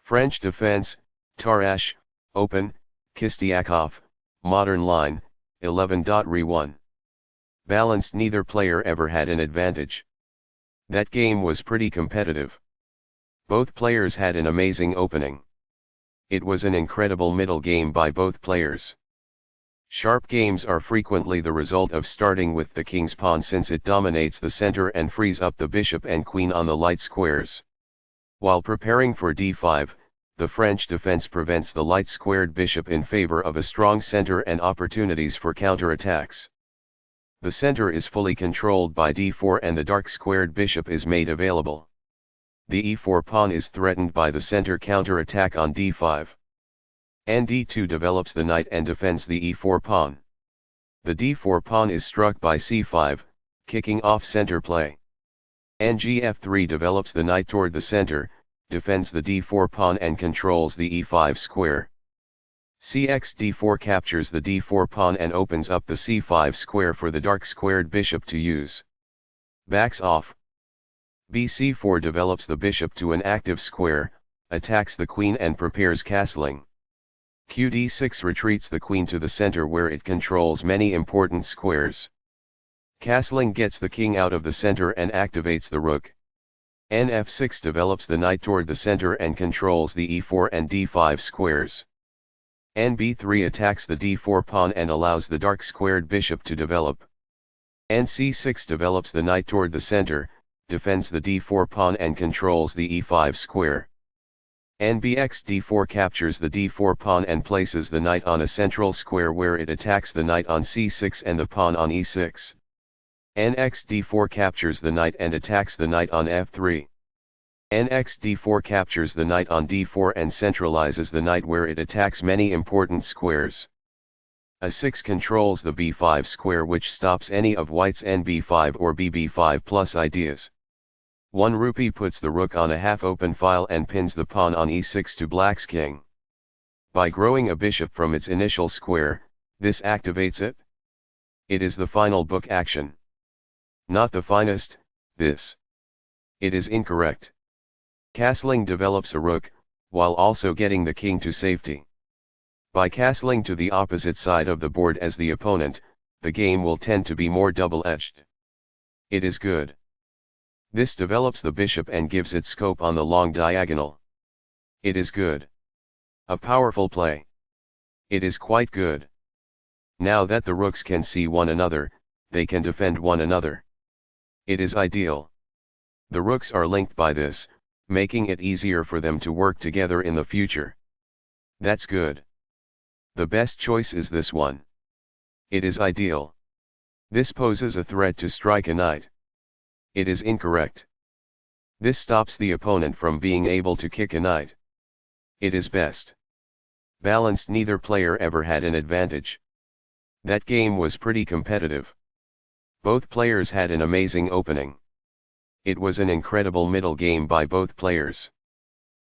French defense, Tarrasch, open, Chistyakov, modern line, 11.re1. Balanced, neither player ever had an advantage. That game was pretty competitive. Both players had an amazing opening. It was an incredible middle game by both players. Sharp games are frequently the result of starting with the king's pawn, since it dominates the center and frees up the bishop and queen on the light squares. While preparing for d5, the French defense prevents the light squared bishop in favor of a strong center and opportunities for counterattacks. The center is fully controlled by d4 and the dark squared bishop is made available. The e4 pawn is threatened by the center counterattack on d5. And d2 develops the knight and defends the e4 pawn. The d4 pawn is struck by c5, kicking off center play. And gf3 develops the knight toward the center, defends the d4 pawn and controls the e5 square. Cx d4 captures the d4 pawn and opens up the c5 square for the dark squared bishop to use. Backs off. bc4 develops the bishop to an active square, attacks the queen and prepares castling. qd6 retreats the queen to the center where it controls many important squares. Castling gets the king out of the center and activates the rook. Nf6 develops the knight toward the center and controls the e4 and d5 squares. Nb3 attacks the d4 pawn and allows the dark squared bishop to develop. Nc6 develops the knight toward the center, defends the d4 pawn and controls the e5 square. Nbx d4 captures the d4 pawn and places the knight on a central square where it attacks the knight on c6 and the pawn on e6. Nx d4 captures the knight and attacks the knight on f3. Nx d4 captures the knight on d4 and centralizes the knight where it attacks many important squares. A6 controls the b5 square, which stops any of white's nb5 or bb5 plus ideas. 1 rupee puts the rook on a half-open file and pins the pawn on e6 to black's king. By growing a bishop from its initial square, this activates it. It is the final book action. Not the finest, this. It is incorrect. Castling develops a rook, while also getting the king to safety. By castling to the opposite side of the board as the opponent, the game will tend to be more double-edged. It is good. This develops the bishop and gives it scope on the long diagonal. It is good. A powerful play. It is quite good. Now that the rooks can see one another, they can defend one another. It is ideal. The rooks are linked by this, making it easier for them to work together in the future. That's good. The best choice is this one. It is ideal. This poses a threat to strike a knight. It is incorrect. This stops the opponent from being able to kick a knight. It is best. Balanced, neither player ever had an advantage. That game was pretty competitive. Both players had an amazing opening. It was an incredible middle game by both players.